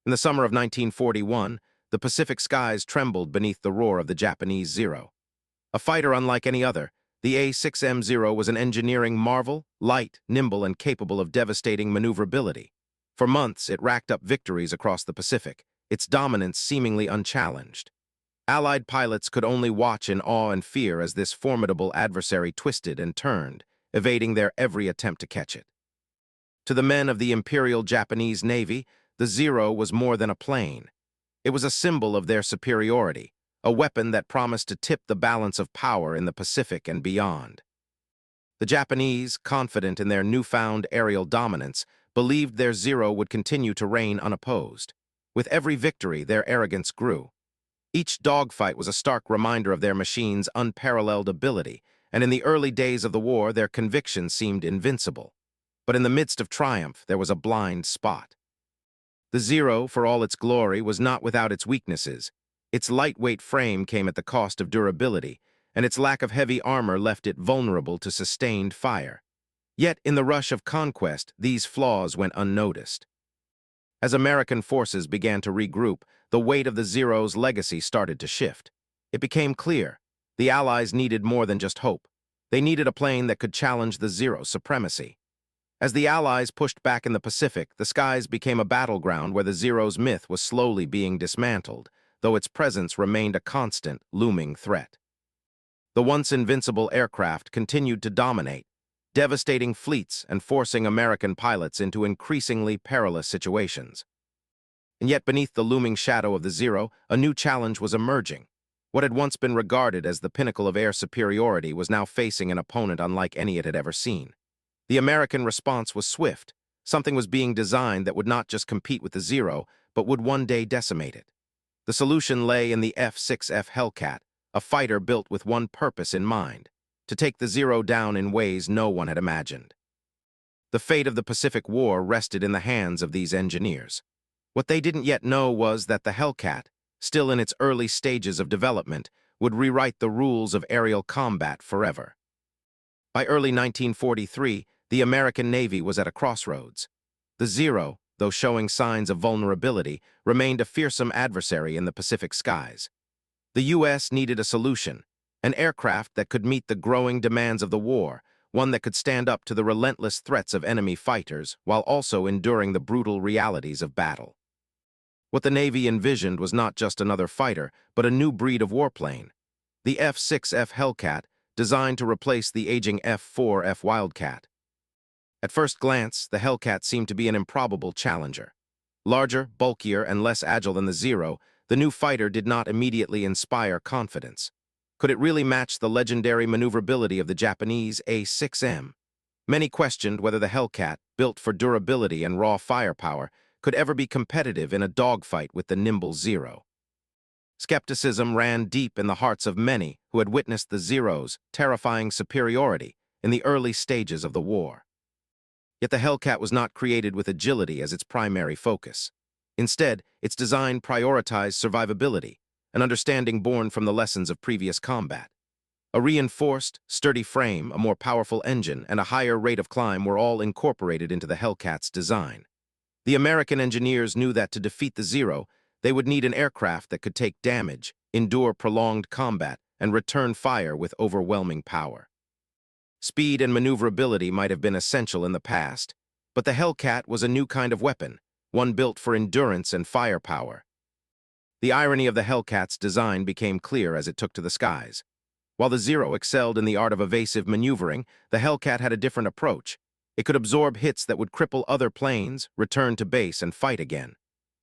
In the summer of 1941, the Pacific skies trembled beneath the roar of the Japanese Zero. A fighter unlike any other, the A-6M-0 was an engineering marvel, light, nimble, and capable of devastating maneuverability. For months, it racked up victories across the Pacific, its dominance seemingly unchallenged. Allied pilots could only watch in awe and fear as this formidable adversary twisted and turned, evading their every attempt to catch it. To the men of the Imperial Japanese Navy, the Zero was more than a plane. It was a symbol of their superiority, a weapon that promised to tip the balance of power in the Pacific and beyond. The Japanese, confident in their newfound aerial dominance, believed their Zero would continue to reign unopposed. With every victory, their arrogance grew. Each dogfight was a stark reminder of their machine's unparalleled ability, and in the early days of the war, their conviction seemed invincible. But in the midst of triumph, there was a blind spot. The Zero, for all its glory, was not without its weaknesses. Its lightweight frame came at the cost of durability, and its lack of heavy armor left it vulnerable to sustained fire. Yet, in the rush of conquest, these flaws went unnoticed. As American forces began to regroup, the weight of the Zero's legacy started to shift. It became clear the Allies needed more than just hope. They needed a plane that could challenge the Zero's supremacy. As the Allies pushed back in the Pacific, the skies became a battleground where the Zero's myth was slowly being dismantled, though its presence remained a constant, looming threat. The once invincible aircraft continued to dominate, devastating fleets and forcing American pilots into increasingly perilous situations. And yet beneath the looming shadow of the Zero, a new challenge was emerging. What had once been regarded as the pinnacle of air superiority was now facing an opponent unlike any it had ever seen. The American response was swift. Something was being designed that would not just compete with the Zero, but would one day decimate it. The solution lay in the F-6F Hellcat, a fighter built with one purpose in mind: to take the Zero down in ways no one had imagined. The fate of the Pacific War rested in the hands of these engineers. What they didn't yet know was that the Hellcat, still in its early stages of development, would rewrite the rules of aerial combat forever. By early 1943, the American Navy was at a crossroads. The Zero, though showing signs of vulnerability, remained a fearsome adversary in the Pacific skies. The U.S. needed a solution, an aircraft that could meet the growing demands of the war, one that could stand up to the relentless threats of enemy fighters while also enduring the brutal realities of battle. What the Navy envisioned was not just another fighter, but a new breed of warplane. The F-6F Hellcat, designed to replace the aging F-4F Wildcat. At first glance, the Hellcat seemed to be an improbable challenger. Larger, bulkier, and less agile than the Zero, the new fighter did not immediately inspire confidence. Could it really match the legendary maneuverability of the Japanese A-6M? Many questioned whether the Hellcat, built for durability and raw firepower, could ever be competitive in a dogfight with the nimble Zero. Skepticism ran deep in the hearts of many who had witnessed the Zero's terrifying superiority in the early stages of the war. Yet the Hellcat was not created with agility as its primary focus. Instead, its design prioritized survivability, an understanding born from the lessons of previous combat. A reinforced, sturdy frame, a more powerful engine, and a higher rate of climb were all incorporated into the Hellcat's design. The American engineers knew that to defeat the Zero, they would need an aircraft that could take damage, endure prolonged combat, and return fire with overwhelming power. Speed and maneuverability might have been essential in the past, but the Hellcat was a new kind of weapon, one built for endurance and firepower. The irony of the Hellcat's design became clear as it took to the skies. While the Zero excelled in the art of evasive maneuvering, the Hellcat had a different approach. It could absorb hits that would cripple other planes, return to base, and fight again.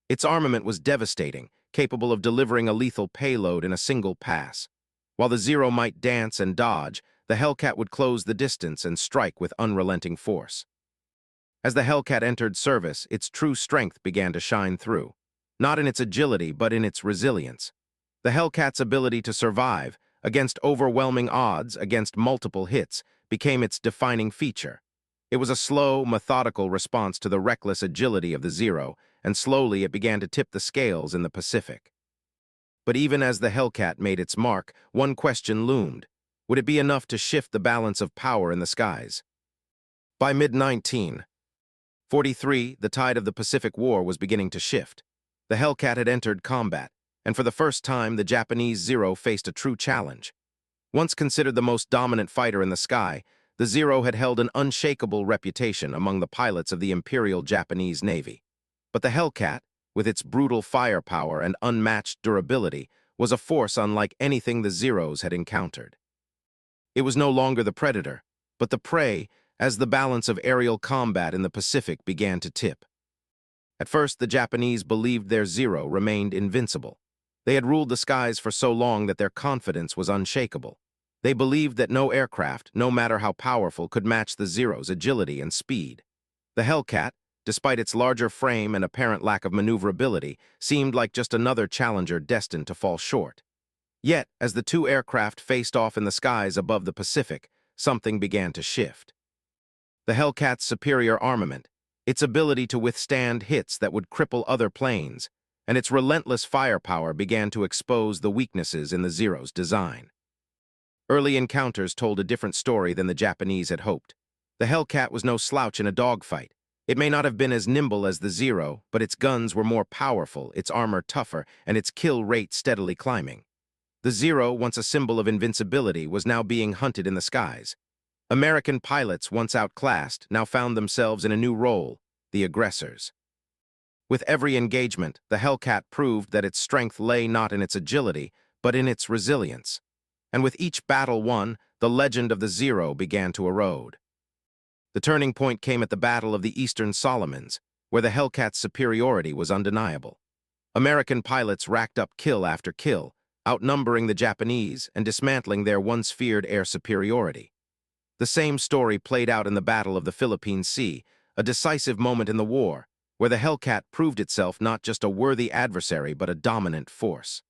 Its armament was devastating, capable of delivering a lethal payload in a single pass. While the Zero might dance and dodge, the Hellcat would close the distance and strike with unrelenting force. As the Hellcat entered service, its true strength began to shine through. Not in its agility, but in its resilience. The Hellcat's ability to survive, against overwhelming odds, against multiple hits, became its defining feature. It was a slow, methodical response to the reckless agility of the Zero, and slowly it began to tip the scales in the Pacific. But even as the Hellcat made its mark, one question loomed. Would it be enough to shift the balance of power in the skies? By mid-1943, the tide of the Pacific War was beginning to shift. The Hellcat had entered combat, and for the first time the Japanese Zero faced a true challenge. Once considered the most dominant fighter in the sky, the Zero had held an unshakable reputation among the pilots of the Imperial Japanese Navy. But the Hellcat, with its brutal firepower and unmatched durability, was a force unlike anything the Zeros had encountered. It was no longer the predator, but the prey, as the balance of aerial combat in the Pacific began to tip. At first, the Japanese believed their Zero remained invincible. They had ruled the skies for so long that their confidence was unshakable. They believed that no aircraft, no matter how powerful, could match the Zero's agility and speed. The Hellcat, despite its larger frame and apparent lack of maneuverability, seemed like just another challenger destined to fall short. Yet, as the two aircraft faced off in the skies above the Pacific, something began to shift. The Hellcat's superior armament, its ability to withstand hits that would cripple other planes, and its relentless firepower began to expose the weaknesses in the Zero's design. Early encounters told a different story than the Japanese had hoped. The Hellcat was no slouch in a dogfight. It may not have been as nimble as the Zero, but its guns were more powerful, its armor tougher, and its kill rate steadily climbing. The Zero, once a symbol of invincibility, was now being hunted in the skies. American pilots, once outclassed, now found themselves in a new role, the aggressors. With every engagement, the Hellcat proved that its strength lay not in its agility, but in its resilience. And with each battle won, the legend of the Zero began to erode. The turning point came at the Battle of the Eastern Solomons, where the Hellcat's superiority was undeniable. American pilots racked up kill after kill, outnumbering the Japanese and dismantling their once feared air superiority. The same story played out in the Battle of the Philippine Sea, a decisive moment in the war, where the Hellcat proved itself not just a worthy adversary but a dominant force.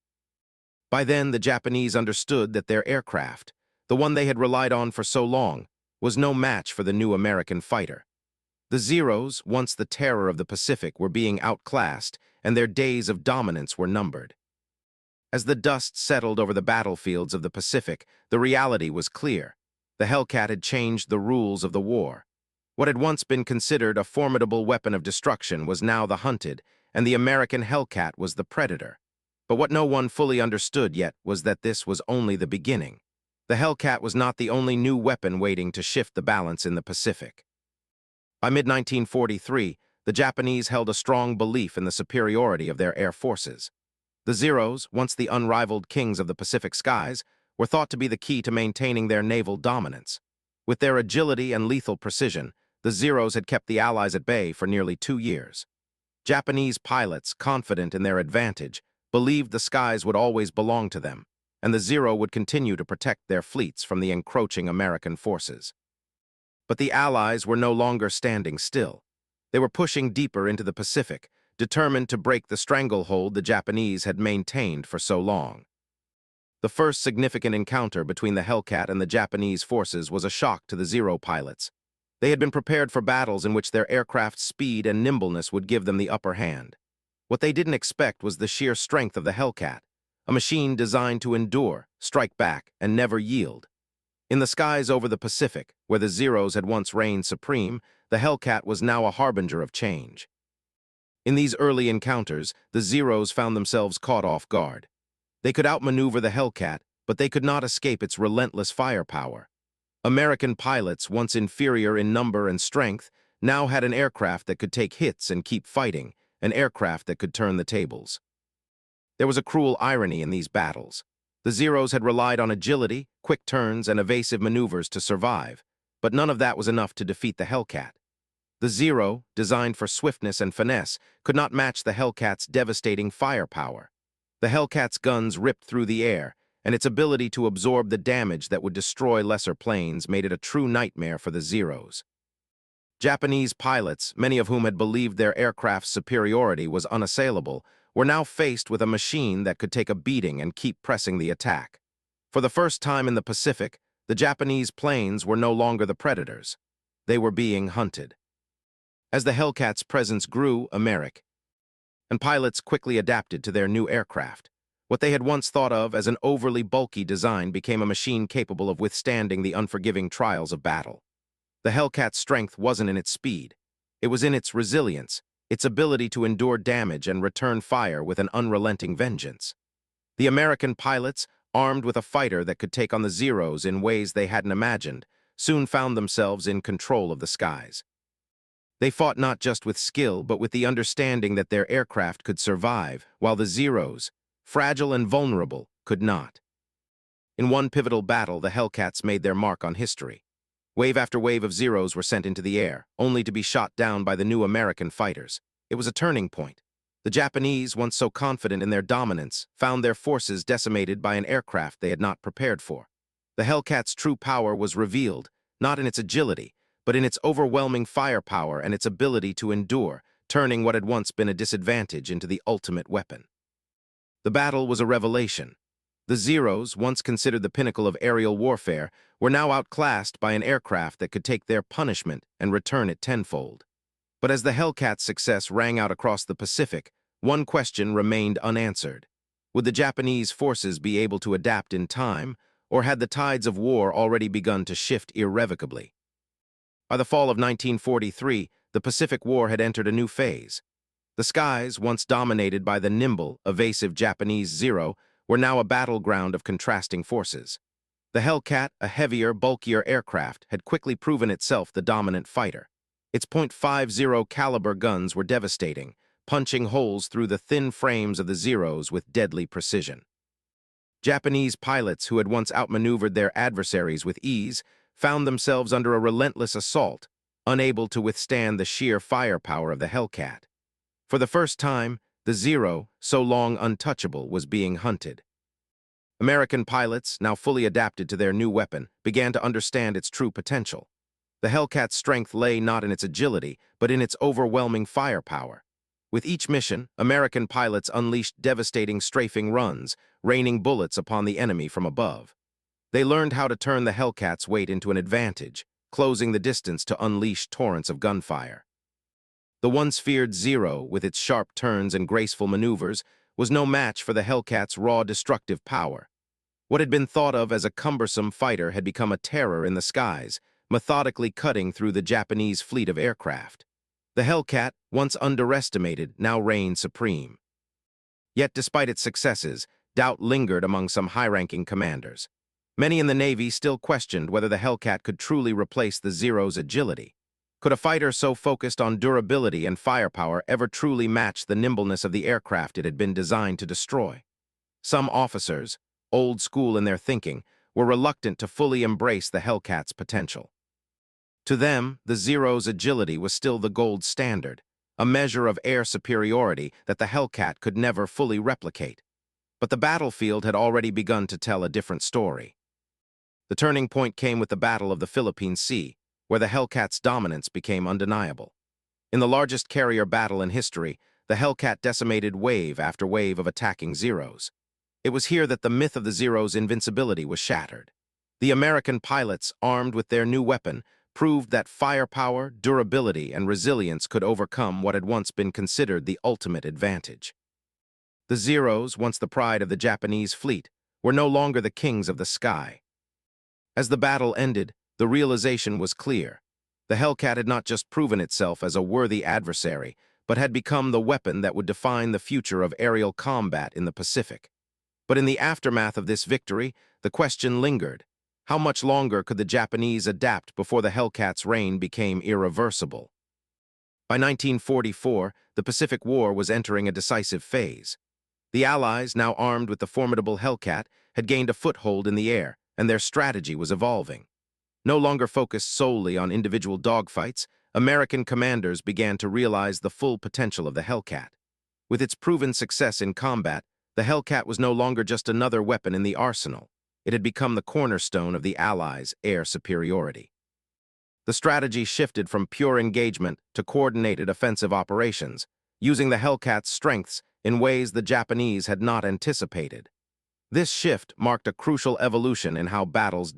By then, the Japanese understood that their aircraft, the one they had relied on for so long, was no match for the new American fighter. The Zeros, once the terror of the Pacific, were being outclassed, and their days of dominance were numbered. As the dust settled over the battlefields of the Pacific, the reality was clear. The Hellcat had changed the rules of the war. What had once been considered a formidable weapon of destruction was now the hunted, and the American Hellcat was the predator. But what no one fully understood yet was that this was only the beginning. The Hellcat was not the only new weapon waiting to shift the balance in the Pacific. By mid-1943, the Japanese held a strong belief in the superiority of their air forces. The Zeros, once the unrivaled kings of the Pacific skies, were thought to be the key to maintaining their naval dominance. With their agility and lethal precision, the Zeros had kept the Allies at bay for nearly 2 years. Japanese pilots, confident in their advantage, believed the skies would always belong to them, and the Zero would continue to protect their fleets from the encroaching American forces. But the Allies were no longer standing still. They were pushing deeper into the Pacific, determined to break the stranglehold the Japanese had maintained for so long. The first significant encounter between the Hellcat and the Japanese forces was a shock to the Zero pilots. They had been prepared for battles in which their aircraft's speed and nimbleness would give them the upper hand. What they didn't expect was the sheer strength of the Hellcat, a machine designed to endure, strike back, and never yield. In the skies over the Pacific, where the Zeros had once reigned supreme, the Hellcat was now a harbinger of change. In these early encounters, the Zeros found themselves caught off guard. They could outmaneuver the Hellcat, but they could not escape its relentless firepower. American pilots, once inferior in number and strength, now had an aircraft that could take hits and keep fighting, an aircraft that could turn the tables. There was a cruel irony in these battles. The Zeros had relied on agility, quick turns, and evasive maneuvers to survive, but none of that was enough to defeat the Hellcat. The Zero, designed for swiftness and finesse, could not match the Hellcat's devastating firepower. The Hellcat's guns ripped through the air, and its ability to absorb the damage that would destroy lesser planes made it a true nightmare for the Zeros. Japanese pilots, many of whom had believed their aircraft's superiority was unassailable, were now faced with a machine that could take a beating and keep pressing the attack. For the first time in the Pacific, the Japanese planes were no longer the predators. They were being hunted. As the Hellcat's presence grew, and pilots quickly adapted to their new aircraft. What they had once thought of as an overly bulky design became a machine capable of withstanding the unforgiving trials of battle. The Hellcat's strength wasn't in its speed. It was in its resilience, its ability to endure damage and return fire with an unrelenting vengeance. The American pilots, armed with a fighter that could take on the Zeros in ways they hadn't imagined, soon found themselves in control of the skies. They fought not just with skill, but with the understanding that their aircraft could survive, while the Zeros, fragile and vulnerable, could not. In one pivotal battle, the Hellcats made their mark on history. Wave after wave of Zeros were sent into the air, only to be shot down by the new American fighters. It was a turning point. The Japanese, once so confident in their dominance, found their forces decimated by an aircraft they had not prepared for. The Hellcat's true power was revealed, not in its agility, but in its overwhelming firepower and its ability to endure, turning what had once been a disadvantage into the ultimate weapon. The battle was a revelation. The Zeros, once considered the pinnacle of aerial warfare, were now outclassed by an aircraft that could take their punishment and return it tenfold. But as the Hellcat's success rang out across the Pacific, one question remained unanswered. Would the Japanese forces be able to adapt in time, or had the tides of war already begun to shift irrevocably? By the fall of 1943, the Pacific War had entered a new phase. The skies, once dominated by the nimble, evasive Japanese Zero, were now a battleground of contrasting forces. The Hellcat, a heavier, bulkier aircraft, had quickly proven itself the dominant fighter. Its .50 caliber guns were devastating, punching holes through the thin frames of the Zeros with deadly precision. Japanese pilots who had once outmaneuvered their adversaries with ease found themselves under a relentless assault, unable to withstand the sheer firepower of the Hellcat. For the first time, the Zero, so long untouchable, was being hunted. American pilots, now fully adapted to their new weapon, began to understand its true potential. The Hellcat's strength lay not in its agility, but in its overwhelming firepower. With each mission, American pilots unleashed devastating strafing runs, raining bullets upon the enemy from above. They learned how to turn the Hellcat's weight into an advantage, closing the distance to unleash torrents of gunfire. The once feared Zero, with its sharp turns and graceful maneuvers, was no match for the Hellcat's raw destructive power. What had been thought of as a cumbersome fighter had become a terror in the skies, methodically cutting through the Japanese fleet of aircraft. The Hellcat, once underestimated, now reigned supreme. Yet despite its successes, doubt lingered among some high-ranking commanders. Many in the Navy still questioned whether the Hellcat could truly replace the Zero's agility. Could a fighter so focused on durability and firepower ever truly match the nimbleness of the aircraft it had been designed to destroy? Some officers, old school in their thinking, were reluctant to fully embrace the Hellcat's potential. To them, the Zero's agility was still the gold standard, a measure of air superiority that the Hellcat could never fully replicate. But the battlefield had already begun to tell a different story. The turning point came with the Battle of the Philippine Sea, where the Hellcat's dominance became undeniable. In the largest carrier battle in history, the Hellcat decimated wave after wave of attacking Zeros. It was here that the myth of the Zero's invincibility was shattered. The American pilots, armed with their new weapon, proved that firepower, durability, and resilience could overcome what had once been considered the ultimate advantage. The Zeros, once the pride of the Japanese fleet, were no longer the kings of the sky. As the battle ended, the realization was clear. The Hellcat had not just proven itself as a worthy adversary, but had become the weapon that would define the future of aerial combat in the Pacific. But in the aftermath of this victory, the question lingered. How much longer could the Japanese adapt before the Hellcat's reign became irreversible? By 1944, the Pacific War was entering a decisive phase. The Allies, now armed with the formidable Hellcat, had gained a foothold in the air, and their strategy was evolving. No longer focused solely on individual dogfights, American commanders began to realize the full potential of the Hellcat. With its proven success in combat, the Hellcat was no longer just another weapon in the arsenal. It had become the cornerstone of the Allies' air superiority. The strategy shifted from pure engagement to coordinated offensive operations, using the Hellcat's strengths in ways the Japanese had not anticipated. This shift marked a crucial evolution in how battles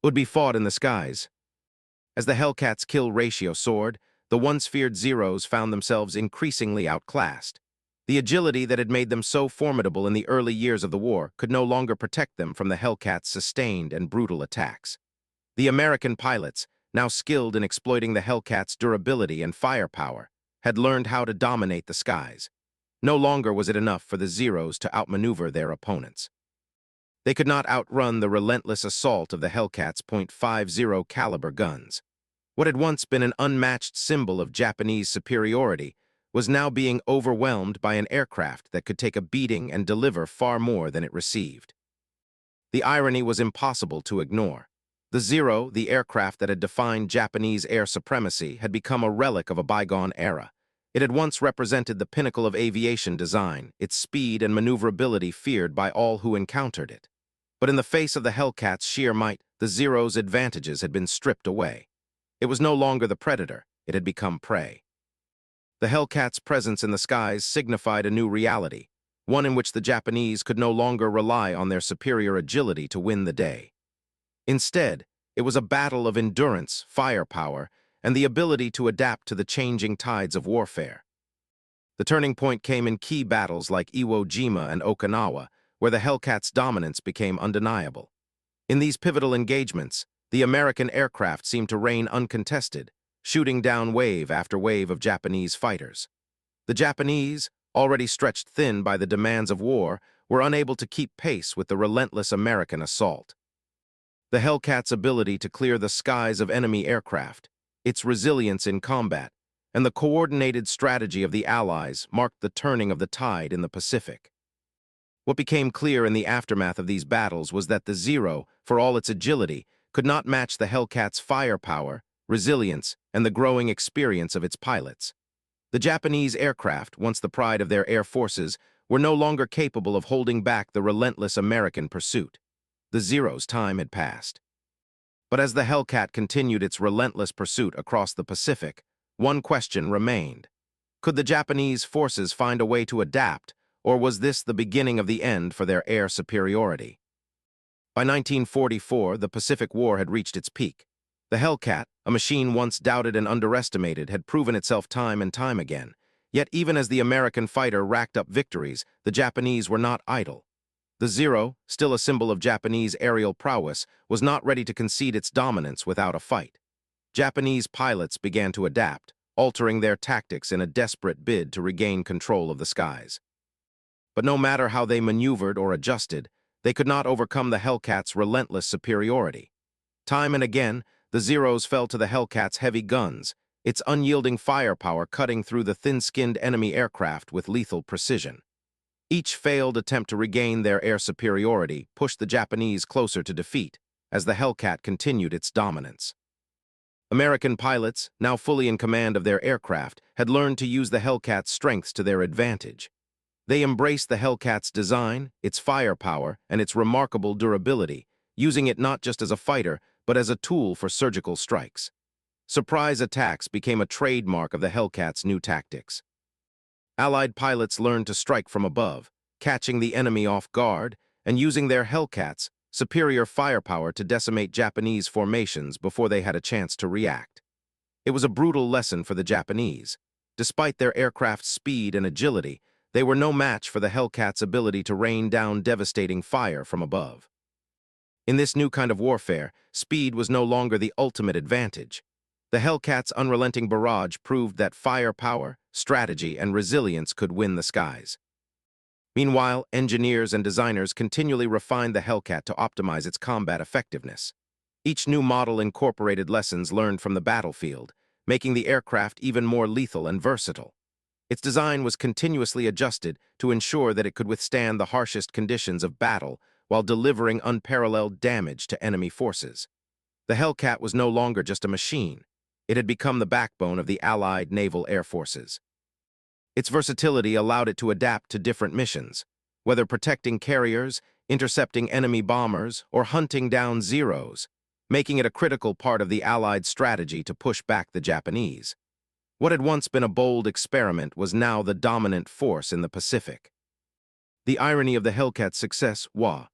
would be fought in the skies. As the Hellcat's kill ratio soared, the once feared Zeros found themselves increasingly outclassed. The agility that had made them so formidable in the early years of the war could no longer protect them from the Hellcat's sustained and brutal attacks. The American pilots, now skilled in exploiting the Hellcat's durability and firepower, had learned how to dominate the skies. No longer was it enough for the Zeros to outmaneuver their opponents. They could not outrun the relentless assault of the Hellcats' .50 caliber guns. What had once been an unmatched symbol of Japanese superiority was now being overwhelmed by an aircraft that could take a beating and deliver far more than it received. The irony was impossible to ignore. The Zero, the aircraft that had defined Japanese air supremacy, had become a relic of a bygone era. It had once represented the pinnacle of aviation design, its speed and maneuverability feared by all who encountered it. But in the face of the Hellcats' sheer might, the Zero's advantages had been stripped away. It was no longer the predator, it had become prey. The Hellcats' presence in the skies signified a new reality, one in which the Japanese could no longer rely on their superior agility to win the day. Instead, it was a battle of endurance, firepower, and the ability to adapt to the changing tides of warfare. The turning point came in key battles like Iwo Jima and Okinawa, where the Hellcats' dominance became undeniable. In these pivotal engagements, the American aircraft seemed to reign uncontested, shooting down wave after wave of Japanese fighters. The Japanese, already stretched thin by the demands of war, were unable to keep pace with the relentless American assault. The Hellcats' ability to clear the skies of enemy aircraft, its resilience in combat, and the coordinated strategy of the Allies marked the turning of the tide in the Pacific. What became clear in the aftermath of these battles was that the Zero, for all its agility, could not match the Hellcats' firepower, resilience, and the growing experience of its pilots. The Japanese aircraft, once the pride of their air forces, were no longer capable of holding back the relentless American pursuit. The Zero's time had passed. But as the Hellcat continued its relentless pursuit across the Pacific, one question remained. Could the Japanese forces find a way to adapt, or was this the beginning of the end for their air superiority? By 1944, the Pacific War had reached its peak. The Hellcat, a machine once doubted and underestimated, had proven itself time and time again. Yet even as the American fighter racked up victories, the Japanese were not idle. The Zero, still a symbol of Japanese aerial prowess, was not ready to concede its dominance without a fight. Japanese pilots began to adapt, altering their tactics in a desperate bid to regain control of the skies. But no matter how they maneuvered or adjusted, they could not overcome the Hellcat's relentless superiority. Time and again, the Zeros fell to the Hellcat's heavy guns, its unyielding firepower cutting through the thin-skinned enemy aircraft with lethal precision. Each failed attempt to regain their air superiority pushed the Japanese closer to defeat, as the Hellcat continued its dominance. American pilots, now fully in command of their aircraft, had learned to use the Hellcat's strengths to their advantage. They embraced the Hellcat's design, its firepower, and its remarkable durability, using it not just as a fighter, but as a tool for surgical strikes. Surprise attacks became a trademark of the Hellcat's new tactics. Allied pilots learned to strike from above, catching the enemy off guard and using their Hellcats' superior firepower to decimate Japanese formations before they had a chance to react. It was a brutal lesson for the Japanese. Despite their aircraft's speed and agility, they were no match for the Hellcats' ability to rain down devastating fire from above. In this new kind of warfare, speed was no longer the ultimate advantage. The Hellcat's unrelenting barrage proved that firepower, strategy, and resilience could win the skies. Meanwhile, engineers and designers continually refined the Hellcat to optimize its combat effectiveness. Each new model incorporated lessons learned from the battlefield, making the aircraft even more lethal and versatile. Its design was continuously adjusted to ensure that it could withstand the harshest conditions of battle while delivering unparalleled damage to enemy forces. The Hellcat was no longer just a machine. It had become the backbone of the Allied naval air forces. Its versatility allowed it to adapt to different missions, whether protecting carriers, intercepting enemy bombers, or hunting down Zeros, making it a critical part of the Allied strategy to push back the Japanese. What had once been a bold experiment was now the dominant force in the Pacific. The irony of the Hellcat's success was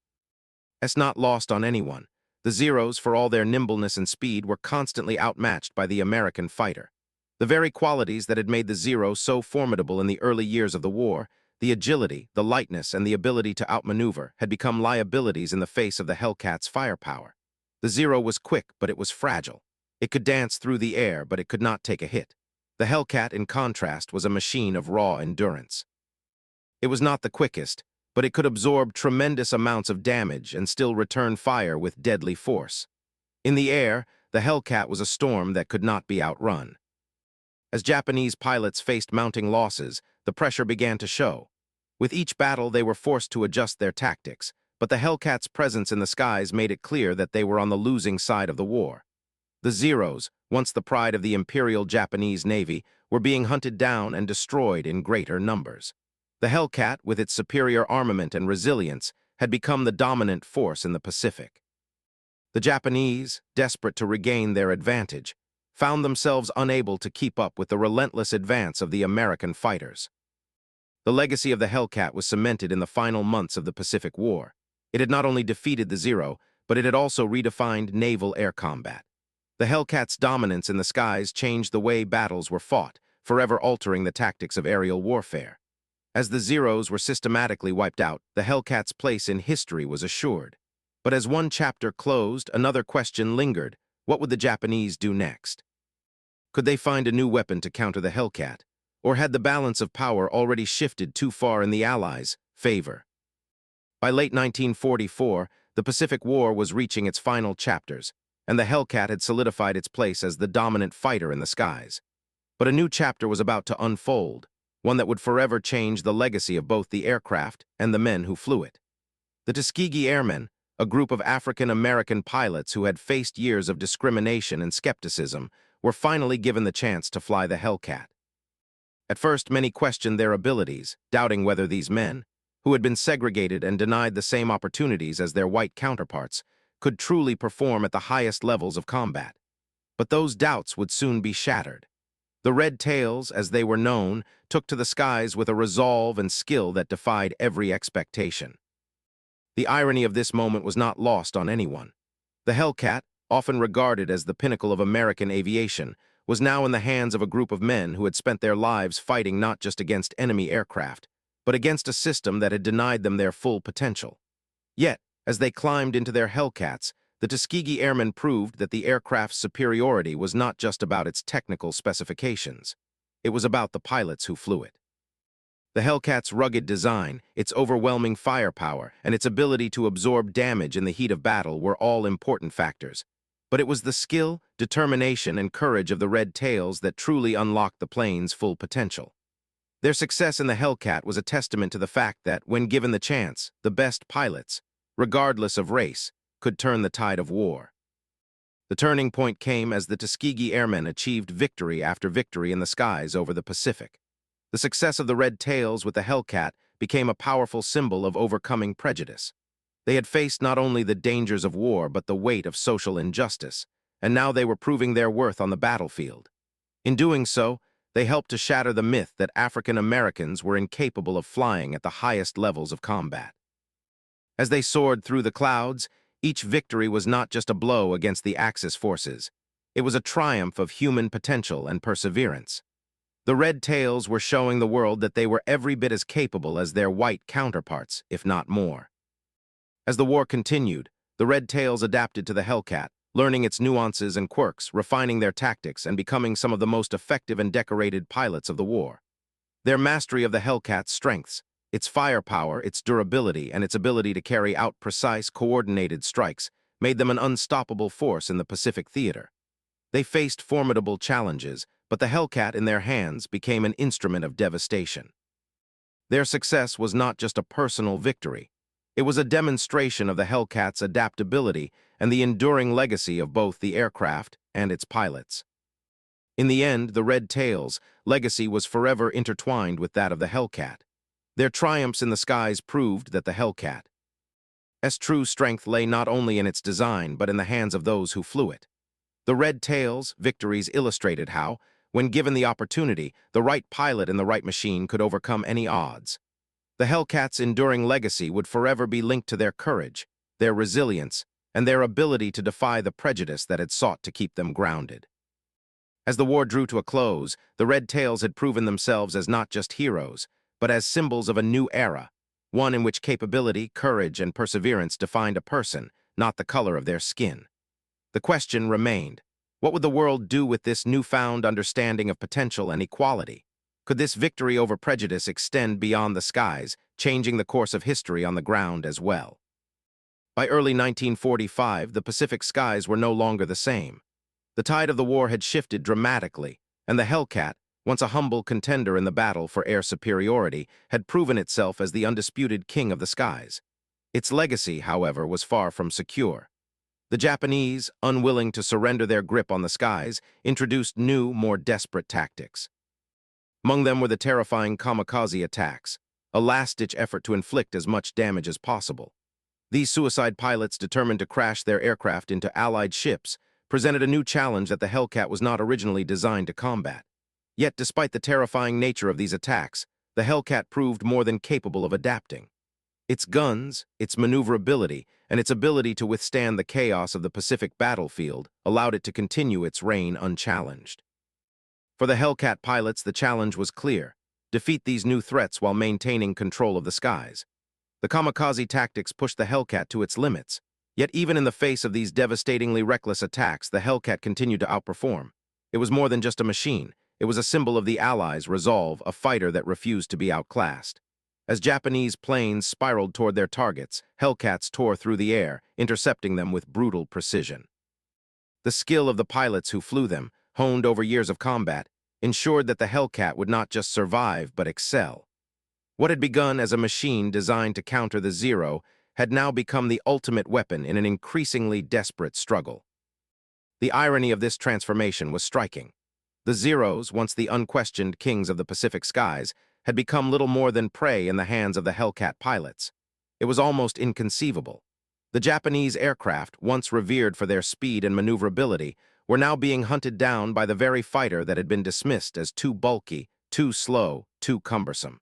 not lost on anyone. The Zeros, for all their nimbleness and speed, were constantly outmatched by the American fighter. The very qualities that had made the Zero so formidable in the early years of the war, the agility, the lightness, and the ability to outmaneuver, had become liabilities in the face of the Hellcat's firepower. The Zero was quick, but it was fragile. It could dance through the air, but it could not take a hit. The Hellcat, in contrast, was a machine of raw endurance. It was not the quickest, but it could absorb tremendous amounts of damage and still return fire with deadly force. In the air, the Hellcat was a storm that could not be outrun. As Japanese pilots faced mounting losses, the pressure began to show. With each battle, they were forced to adjust their tactics, but the Hellcat's presence in the skies made it clear that they were on the losing side of the war. The Zeros, once the pride of the Imperial Japanese Navy, were being hunted down and destroyed in greater numbers. The Hellcat, with its superior armament and resilience, had become the dominant force in the Pacific. The Japanese, desperate to regain their advantage, found themselves unable to keep up with the relentless advance of the American fighters. The legacy of the Hellcat was cemented in the final months of the Pacific War. It had not only defeated the Zero, but it had also redefined naval air combat. The Hellcat's dominance in the skies changed the way battles were fought, forever altering the tactics of aerial warfare. As the Zeros were systematically wiped out, the Hellcat's place in history was assured. But as one chapter closed, another question lingered. What would the Japanese do next? Could they find a new weapon to counter the Hellcat? Or had the balance of power already shifted too far in the Allies' favor? By late 1944, the Pacific War was reaching its final chapters, and the Hellcat had solidified its place as the dominant fighter in the skies. But a new chapter was about to unfold, one that would forever change the legacy of both the aircraft and the men who flew it. The Tuskegee Airmen, a group of African-American pilots who had faced years of discrimination and skepticism, were finally given the chance to fly the Hellcat. At first, many questioned their abilities, doubting whether these men, who had been segregated and denied the same opportunities as their white counterparts, could truly perform at the highest levels of combat. But those doubts would soon be shattered. The Red Tails, as they were known, took to the skies with a resolve and skill that defied every expectation. The irony of this moment was not lost on anyone. The Hellcat, often regarded as the pinnacle of American aviation, was now in the hands of a group of men who had spent their lives fighting not just against enemy aircraft, but against a system that had denied them their full potential. Yet, as they climbed into their Hellcats, the Tuskegee Airmen proved that the aircraft's superiority was not just about its technical specifications. It was about the pilots who flew it. The Hellcat's rugged design, its overwhelming firepower, and its ability to absorb damage in the heat of battle were all important factors. But it was the skill, determination, and courage of the Red Tails that truly unlocked the plane's full potential. Their success in the Hellcat was a testament to the fact that, when given the chance, the best pilots, regardless of race, could turn the tide of war. The turning point came as the Tuskegee Airmen achieved victory after victory in the skies over the Pacific. The success of the Red Tails with the Hellcat became a powerful symbol of overcoming prejudice. They had faced not only the dangers of war but the weight of social injustice, and now they were proving their worth on the battlefield. In doing so, they helped to shatter the myth that African Americans were incapable of flying at the highest levels of combat. As they soared through the clouds, each victory was not just a blow against the Axis forces. It was a triumph of human potential and perseverance. The Red Tails were showing the world that they were every bit as capable as their white counterparts, if not more. As the war continued, the Red Tails adapted to the Hellcat, learning its nuances and quirks, refining their tactics, and becoming some of the most effective and decorated pilots of the war. Their mastery of the Hellcat's strengths, its firepower, its durability, and its ability to carry out precise, coordinated strikes made them an unstoppable force in the Pacific theater. They faced formidable challenges, but the Hellcat in their hands became an instrument of devastation. Their success was not just a personal victory. It was a demonstration of the Hellcat's adaptability and the enduring legacy of both the aircraft and its pilots. In the end, the Red Tails' legacy was forever intertwined with that of the Hellcat. Their triumphs in the skies proved that the Hellcat's true strength lay not only in its design but in the hands of those who flew it. The Red Tails' victories illustrated how, when given the opportunity, the right pilot and the right machine could overcome any odds. The Hellcat's enduring legacy would forever be linked to their courage, their resilience, and their ability to defy the prejudice that had sought to keep them grounded. As the war drew to a close, the Red Tails had proven themselves as not just heroes, but as symbols of a new era, one in which capability, courage, and perseverance defined a person, not the color of their skin. The question remained, What would the world do with this newfound understanding of potential and equality? Could this victory over prejudice extend beyond the skies, changing the course of history on the ground as well? By early 1945, the Pacific skies were no longer the same. The tide of the war had shifted dramatically, and the Hellcat, once a humble contender in the battle for air superiority, had proven itself as the undisputed king of the skies. Its legacy, however, was far from secure. The Japanese, unwilling to surrender their grip on the skies, introduced new, more desperate tactics. Among them were the terrifying kamikaze attacks, a last-ditch effort to inflict as much damage as possible. These suicide pilots, determined to crash their aircraft into Allied ships, presented a new challenge that the Hellcat was not originally designed to combat. Yet, despite the terrifying nature of these attacks, the Hellcat proved more than capable of adapting. Its guns, its maneuverability, and its ability to withstand the chaos of the Pacific battlefield allowed it to continue its reign unchallenged. For the Hellcat pilots, the challenge was clear: defeat these new threats while maintaining control of the skies. The kamikaze tactics pushed the Hellcat to its limits. Yet even in the face of these devastatingly reckless attacks, the Hellcat continued to outperform. It was more than just a machine. It was a symbol of the Allies' resolve, a fighter that refused to be outclassed. As Japanese planes spiraled toward their targets, Hellcats tore through the air, intercepting them with brutal precision. The skill of the pilots who flew them, honed over years of combat, ensured that the Hellcat would not just survive but excel. What had begun as a machine designed to counter the Zero had now become the ultimate weapon in an increasingly desperate struggle. The irony of this transformation was striking. The Zeros, once the unquestioned kings of the Pacific skies, had become little more than prey in the hands of the Hellcat pilots. It was almost inconceivable. The Japanese aircraft, once revered for their speed and maneuverability, were now being hunted down by the very fighter that had been dismissed as too bulky, too slow, too cumbersome.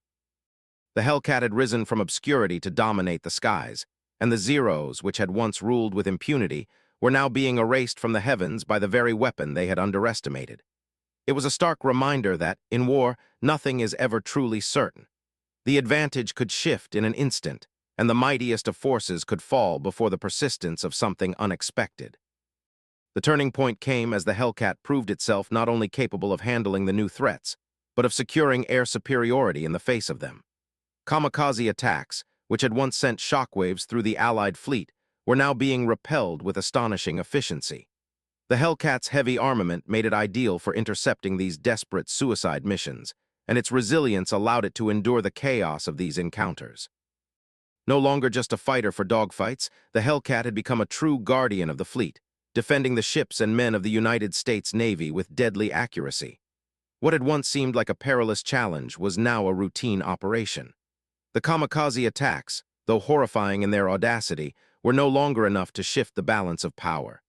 The Hellcat had risen from obscurity to dominate the skies, and the Zeros, which had once ruled with impunity, were now being erased from the heavens by the very weapon they had underestimated. It was a stark reminder that, in war, nothing is ever truly certain. The advantage could shift in an instant, and the mightiest of forces could fall before the persistence of something unexpected. The turning point came as the Hellcat proved itself not only capable of handling the new threats, but of securing air superiority in the face of them. Kamikaze attacks, which had once sent shockwaves through the Allied fleet, were now being repelled with astonishing efficiency. The Hellcat's heavy armament made it ideal for intercepting these desperate suicide missions, and its resilience allowed it to endure the chaos of these encounters. No longer just a fighter for dogfights, the Hellcat had become a true guardian of the fleet, defending the ships and men of the United States Navy with deadly accuracy. What had once seemed like a perilous challenge was now a routine operation. The kamikaze attacks, though horrifying in their audacity, were no longer enough to shift the balance of power.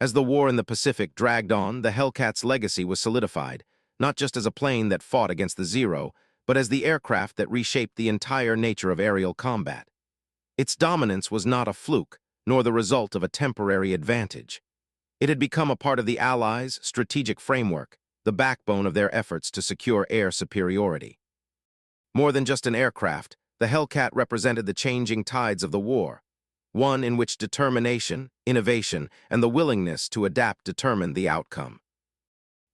As the war in the Pacific dragged on, the Hellcat's legacy was solidified, not just as a plane that fought against the Zero, but as the aircraft that reshaped the entire nature of aerial combat. Its dominance was not a fluke, nor the result of a temporary advantage. It had become a part of the Allies' strategic framework, the backbone of their efforts to secure air superiority. More than just an aircraft, the Hellcat represented the changing tides of the war, one in which determination, innovation, and the willingness to adapt determined the outcome.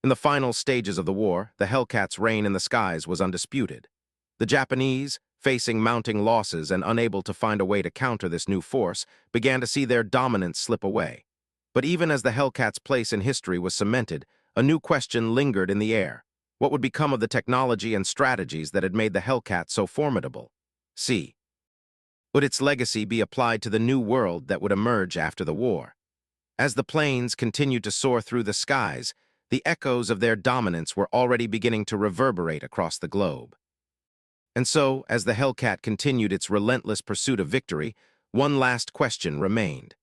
In the final stages of the war, the Hellcat's reign in the skies was undisputed. The Japanese, facing mounting losses and unable to find a way to counter this new force, began to see their dominance slip away. But even as the Hellcat's place in history was cemented, a new question lingered in the air. What would become of the technology and strategies that had made the Hellcat so formidable? C. Would its legacy be applied to the new world that would emerge after the war? As the planes continued to soar through the skies, the echoes of their dominance were already beginning to reverberate across the globe. And so, as the Hellcat continued its relentless pursuit of victory, one last question remained.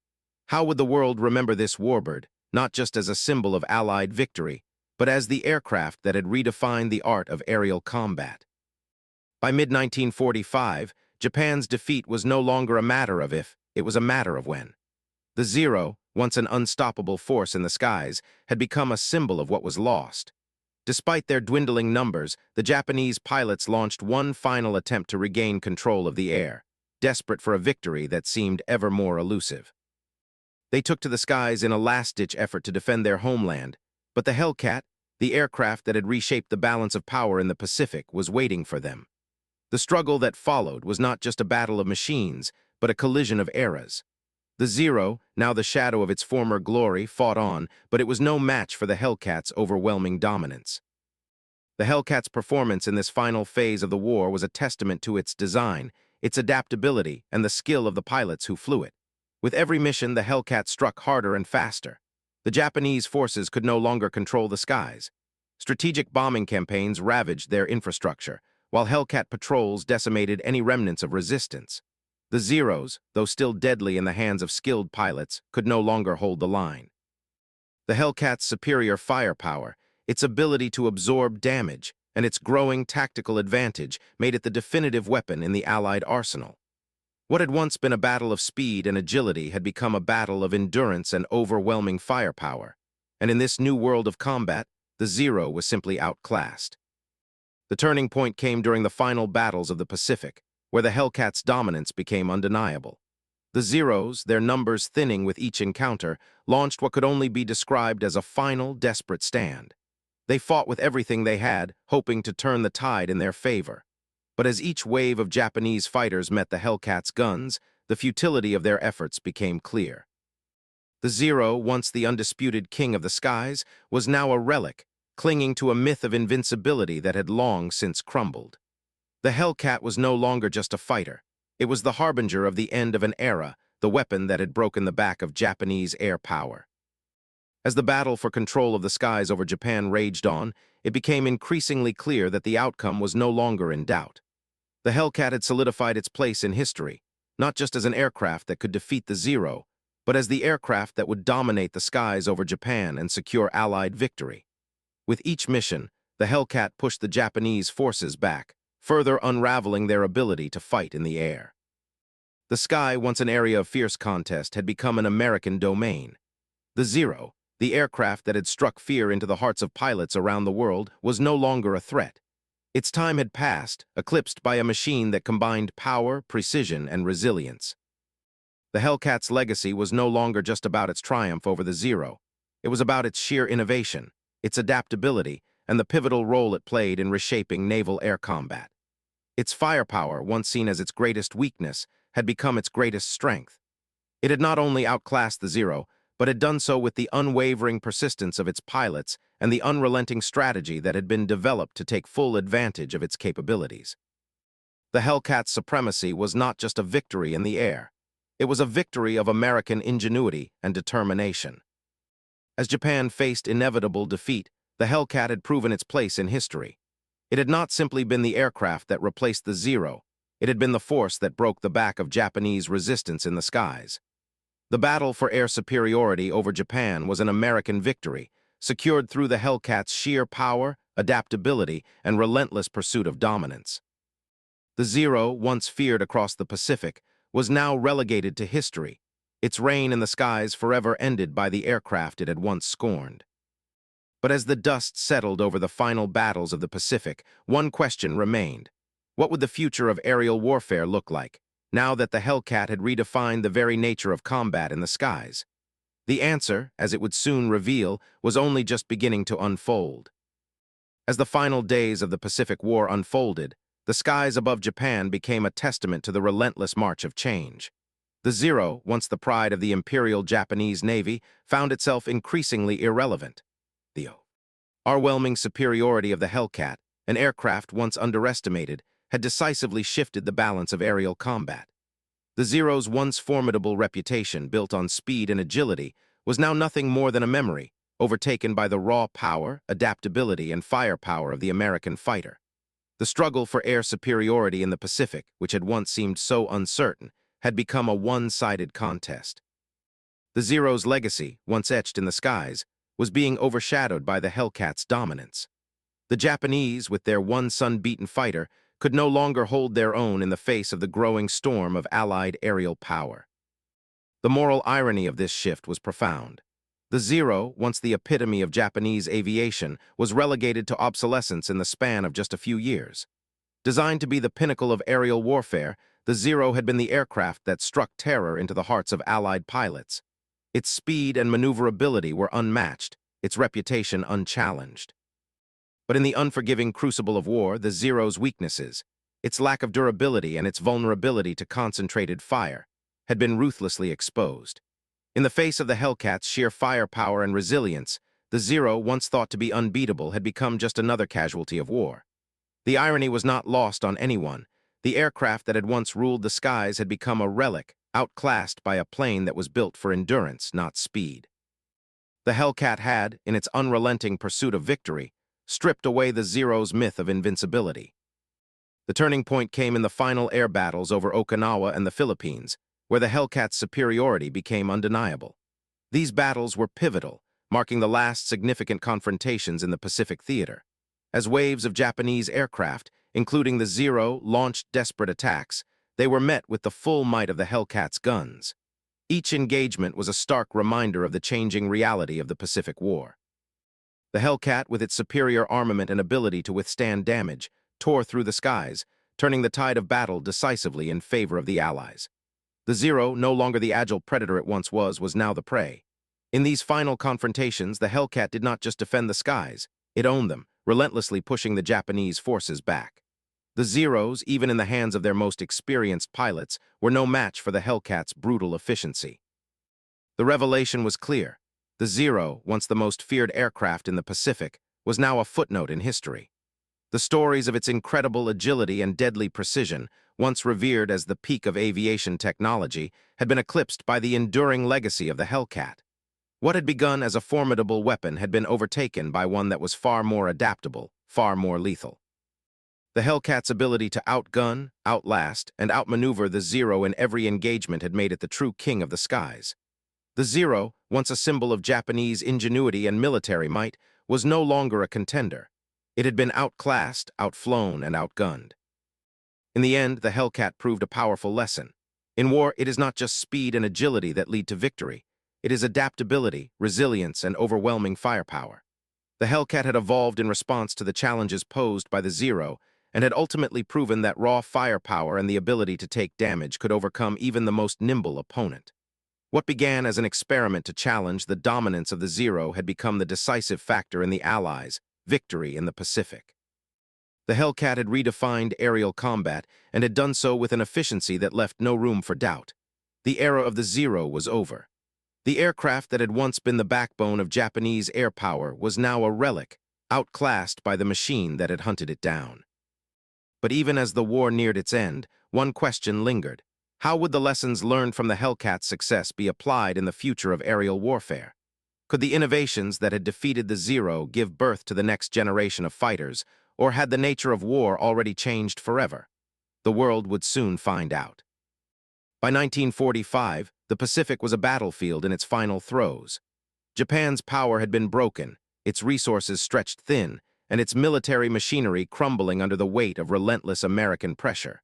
How would the world remember this warbird, not just as a symbol of Allied victory, but as the aircraft that had redefined the art of aerial combat? By mid-1945, Japan's defeat was no longer a matter of if, it was a matter of when. The Zero, once an unstoppable force in the skies, had become a symbol of what was lost. Despite their dwindling numbers, the Japanese pilots launched one final attempt to regain control of the air, desperate for a victory that seemed ever more elusive. They took to the skies in a last-ditch effort to defend their homeland, but the Hellcat, the aircraft that had reshaped the balance of power in the Pacific, was waiting for them. The struggle that followed was not just a battle of machines, but a collision of eras. The Zero, now the shadow of its former glory, fought on, but it was no match for the Hellcat's overwhelming dominance. The Hellcat's performance in this final phase of the war was a testament to its design, its adaptability, and the skill of the pilots who flew it. With every mission, the Hellcat struck harder and faster. The Japanese forces could no longer control the skies. Strategic bombing campaigns ravaged their infrastructure, while Hellcat patrols decimated any remnants of resistance. The Zeros, though still deadly in the hands of skilled pilots, could no longer hold the line. The Hellcat's superior firepower, its ability to absorb damage, and its growing tactical advantage made it the definitive weapon in the Allied arsenal. What had once been a battle of speed and agility had become a battle of endurance and overwhelming firepower, and in this new world of combat, the Zero was simply outclassed. The turning point came during the final battles of the Pacific, where the Hellcat's dominance became undeniable. The Zeros, their numbers thinning with each encounter, launched what could only be described as a final, desperate stand. They fought with everything they had, hoping to turn the tide in their favor. But as each wave of Japanese fighters met the Hellcat's guns, the futility of their efforts became clear. The Zero, once the undisputed king of the skies, was now a relic, clinging to a myth of invincibility that had long since crumbled. The Hellcat was no longer just a fighter. It was the harbinger of the end of an era, the weapon that had broken the back of Japanese air power. As the battle for control of the skies over Japan raged on, it became increasingly clear that the outcome was no longer in doubt. The Hellcat had solidified its place in history, not just as an aircraft that could defeat the Zero, but as the aircraft that would dominate the skies over Japan and secure Allied victory. With each mission, the Hellcat pushed the Japanese forces back, further unraveling their ability to fight in the air. The sky, once an area of fierce contest, had become an American domain. The Zero, the aircraft that had struck fear into the hearts of pilots around the world, was no longer a threat. Its time had passed, eclipsed by a machine that combined power, precision, and resilience. The Hellcat's legacy was no longer just about its triumph over the Zero. It was about its sheer innovation, its adaptability, and the pivotal role it played in reshaping naval air combat. Its firepower, once seen as its greatest weakness, had become its greatest strength. It had not only outclassed the Zero, but had done so with the unwavering persistence of its pilots and the unrelenting strategy that had been developed to take full advantage of its capabilities. The Hellcat's supremacy was not just a victory in the air. It was a victory of American ingenuity and determination. As Japan faced inevitable defeat, the Hellcat had proven its place in history. It had not simply been the aircraft that replaced the Zero. It had been the force that broke the back of Japanese resistance in the skies. The battle for air superiority over Japan was an American victory, secured through the Hellcat's sheer power, adaptability, and relentless pursuit of dominance. The Zero, once feared across the Pacific, was now relegated to history, its reign in the skies forever ended by the aircraft it had once scorned. But as the dust settled over the final battles of the Pacific, one question remained. What would the future of aerial warfare look like, now that the Hellcat had redefined the very nature of combat in the skies? The answer, as it would soon reveal, was only just beginning to unfold. As the final days of the Pacific War unfolded, the skies above Japan became a testament to the relentless march of change. The Zero, once the pride of the Imperial Japanese Navy, found itself increasingly irrelevant. The overwhelming superiority of the Hellcat, an aircraft once underestimated, had decisively shifted the balance of aerial combat. The Zero's once formidable reputation, built on speed and agility, was now nothing more than a memory, overtaken by the raw power, adaptability, and firepower of the American fighter. The struggle for air superiority in the Pacific, which had once seemed so uncertain, had become a one-sided contest. The Zero's legacy, once etched in the skies, was being overshadowed by the Hellcat's dominance. The Japanese, with their one sun-beaten fighter, could no longer hold their own in the face of the growing storm of Allied aerial power. The moral irony of this shift was profound. The Zero, once the epitome of Japanese aviation, was relegated to obsolescence in the span of just a few years. Designed to be the pinnacle of aerial warfare, the Zero had been the aircraft that struck terror into the hearts of Allied pilots. Its speed and maneuverability were unmatched, its reputation unchallenged. But in the unforgiving crucible of war, the Zero's weaknesses, its lack of durability and its vulnerability to concentrated fire, had been ruthlessly exposed. In the face of the Hellcat's sheer firepower and resilience, the Zero, once thought to be unbeatable, had become just another casualty of war. The irony was not lost on anyone. The aircraft that had once ruled the skies had become a relic, outclassed by a plane that was built for endurance, not speed. The Hellcat had, in its unrelenting pursuit of victory, stripped away the Zero's myth of invincibility. The turning point came in the final air battles over Okinawa and the Philippines, where the Hellcat's superiority became undeniable. These battles were pivotal, marking the last significant confrontations in the Pacific theater. As waves of Japanese aircraft, including the Zero, launched desperate attacks, they were met with the full might of the Hellcat's guns. Each engagement was a stark reminder of the changing reality of the Pacific War. The Hellcat, with its superior armament and ability to withstand damage, tore through the skies, turning the tide of battle decisively in favor of the Allies. The Zero, no longer the agile predator it once was now the prey. In these final confrontations, the Hellcat did not just defend the skies, it owned them, relentlessly pushing the Japanese forces back. The Zeros, even in the hands of their most experienced pilots, were no match for the Hellcat's brutal efficiency. The revelation was clear. The Zero, once the most feared aircraft in the Pacific, was now a footnote in history. The stories of its incredible agility and deadly precision, once revered as the peak of aviation technology, had been eclipsed by the enduring legacy of the Hellcat. What had begun as a formidable weapon had been overtaken by one that was far more adaptable, far more lethal. The Hellcat's ability to outgun, outlast, and outmaneuver the Zero in every engagement had made it the true king of the skies. The Zero, once a symbol of Japanese ingenuity and military might, was no longer a contender. It had been outclassed, outflown, and outgunned. In the end, the Hellcat proved a powerful lesson. In war, it is not just speed and agility that lead to victory. It is adaptability, resilience, and overwhelming firepower. The Hellcat had evolved in response to the challenges posed by the Zero and had ultimately proven that raw firepower and the ability to take damage could overcome even the most nimble opponent. What began as an experiment to challenge the dominance of the Zero had become the decisive factor in the Allies' victory in the Pacific. The Hellcat had redefined aerial combat and had done so with an efficiency that left no room for doubt. The era of the Zero was over. The aircraft that had once been the backbone of Japanese air power was now a relic, outclassed by the machine that had hunted it down. But even as the war neared its end, one question lingered. How would the lessons learned from the Hellcat's success be applied in the future of aerial warfare? Could the innovations that had defeated the Zero give birth to the next generation of fighters, or had the nature of war already changed forever? The world would soon find out. By 1945, the Pacific was a battlefield in its final throes. Japan's power had been broken, its resources stretched thin, and its military machinery crumbling under the weight of relentless American pressure.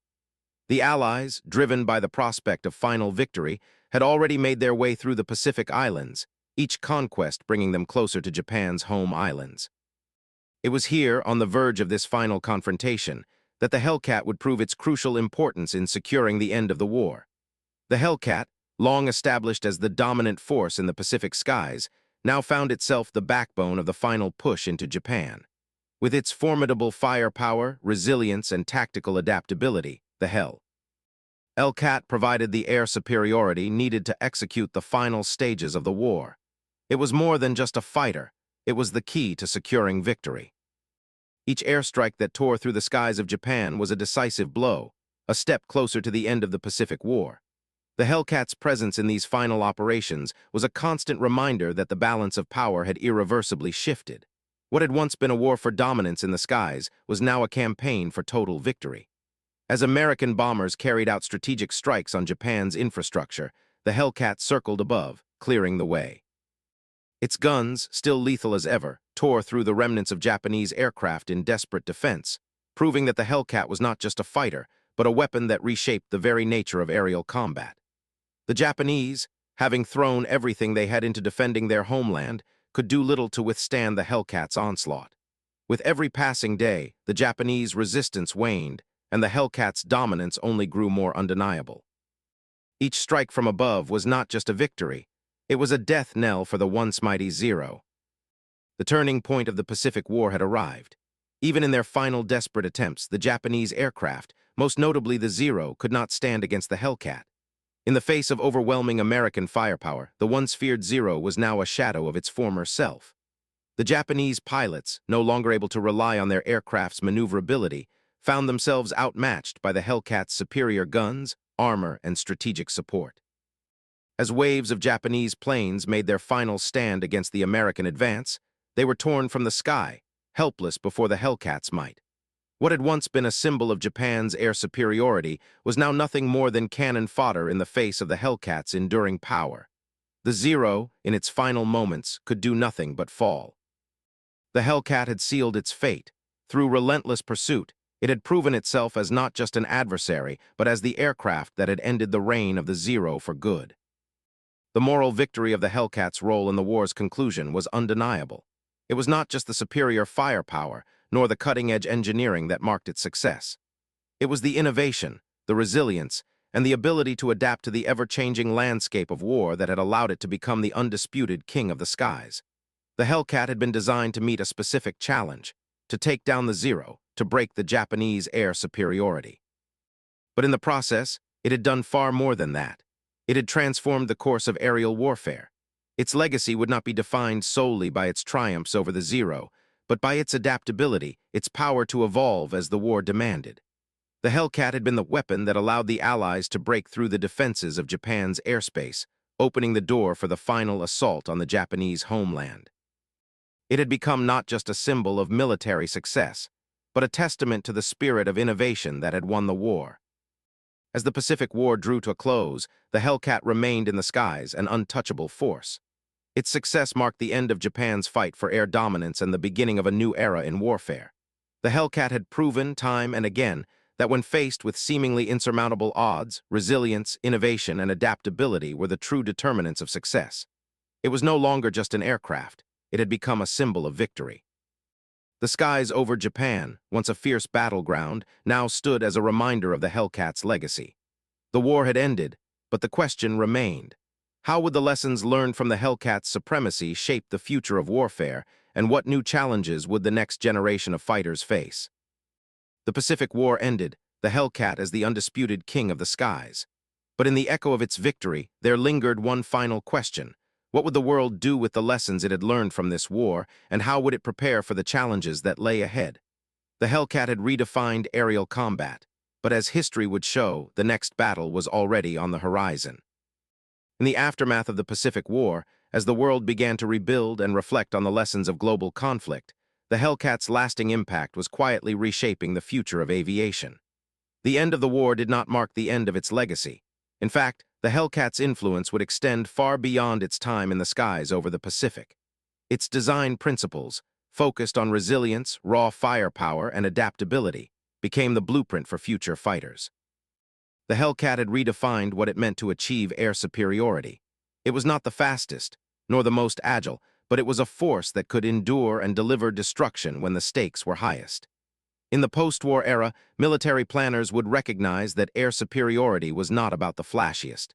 The Allies, driven by the prospect of final victory, had already made their way through the Pacific Islands, each conquest bringing them closer to Japan's home islands. It was here, on the verge of this final confrontation, that the Hellcat would prove its crucial importance in securing the end of the war. The Hellcat, long established as the dominant force in the Pacific skies, now found itself the backbone of the final push into Japan. With its formidable firepower, resilience, and tactical adaptability, the Hellcat provided the air superiority needed to execute the final stages of the war. It was more than just a fighter, it was the key to securing victory. Each airstrike that tore through the skies of Japan was a decisive blow, a step closer to the end of the Pacific War. The Hellcat's presence in these final operations was a constant reminder that the balance of power had irreversibly shifted. What had once been a war for dominance in the skies was now a campaign for total victory. As American bombers carried out strategic strikes on Japan's infrastructure, the Hellcat circled above, clearing the way. Its guns, still lethal as ever, tore through the remnants of Japanese aircraft in desperate defense, proving that the Hellcat was not just a fighter, but a weapon that reshaped the very nature of aerial combat. The Japanese, having thrown everything they had into defending their homeland, could do little to withstand the Hellcat's onslaught. With every passing day, the Japanese resistance waned, and the Hellcat's dominance only grew more undeniable. Each strike from above was not just a victory, It was a death knell for the once mighty Zero. The turning point of the Pacific War had arrived. Even in their final desperate attempts, the Japanese aircraft, most notably the Zero, could not stand against the Hellcat. In the face of overwhelming American firepower, the once feared Zero was now a shadow of its former self. The Japanese pilots, no longer able to rely on their aircraft's maneuverability, found themselves outmatched by the Hellcat's superior guns, armor, and strategic support. As waves of Japanese planes made their final stand against the American advance, they were torn from the sky, helpless before the Hellcat's might. What had once been a symbol of Japan's air superiority was now nothing more than cannon fodder in the face of the Hellcat's enduring power. The Zero, in its final moments, could do nothing but fall. The Hellcat had sealed its fate. Through relentless pursuit, it had proven itself as not just an adversary, but as the aircraft that had ended the reign of the Zero for good. The moral victory of the Hellcat's role in the war's conclusion was undeniable. It was not just the superior firepower, nor the cutting-edge engineering that marked its success. It was the innovation, the resilience, and the ability to adapt to the ever-changing landscape of war that had allowed it to become the undisputed king of the skies. The Hellcat had been designed to meet a specific challenge, to take down the Zero, to break the Japanese air superiority. But in the process, it had done far more than that. It had transformed the course of aerial warfare. Its legacy would not be defined solely by its triumphs over the Zero, but by its adaptability, its power to evolve as the war demanded. The Hellcat had been the weapon that allowed the Allies to break through the defenses of Japan's airspace, opening the door for the final assault on the Japanese homeland. It had become not just a symbol of military success, but a testament to the spirit of innovation that had won the war. As the Pacific War drew to a close, the Hellcat remained in the skies, an untouchable force. Its success marked the end of Japan's fight for air dominance and the beginning of a new era in warfare. The Hellcat had proven time and again that when faced with seemingly insurmountable odds, resilience, innovation, and adaptability were the true determinants of success. It was no longer just an aircraft. It had become a symbol of victory. The skies over Japan, once a fierce battleground, now stood as a reminder of the Hellcat's legacy. The war had ended, but the question remained. How would the lessons learned from the Hellcat's supremacy shape the future of warfare, and what new challenges would the next generation of fighters face? The Pacific War ended, the Hellcat as the undisputed king of the skies. But in the echo of its victory, there lingered one final question. What would the world do with the lessons it had learned from this war, and how would it prepare for the challenges that lay ahead? The Hellcat had redefined aerial combat, but as history would show, the next battle was already on the horizon. In the aftermath of the Pacific War, as the world began to rebuild and reflect on the lessons of global conflict, the Hellcat's lasting impact was quietly reshaping the future of aviation. The end of the war did not mark the end of its legacy. In fact, the Hellcat's influence would extend far beyond its time in the skies over the Pacific. Its design principles, focused on resilience, raw firepower, and adaptability, became the blueprint for future fighters. The Hellcat had redefined what it meant to achieve air superiority. It was not the fastest, nor the most agile, but it was a force that could endure and deliver destruction when the stakes were highest. In the post-war era, military planners would recognize that air superiority was not about the flashiest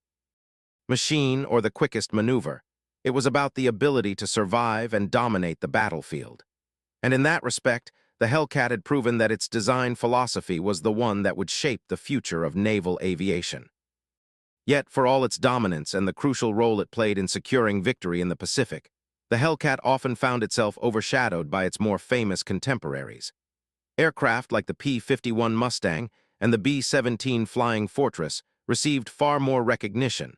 machine or the quickest maneuver. It was about the ability to survive and dominate the battlefield. And in that respect, the Hellcat had proven that its design philosophy was the one that would shape the future of naval aviation. Yet, for all its dominance and the crucial role it played in securing victory in the Pacific, the Hellcat often found itself overshadowed by its more famous contemporaries. Aircraft like the P-51 Mustang and the B-17 Flying Fortress received far more recognition,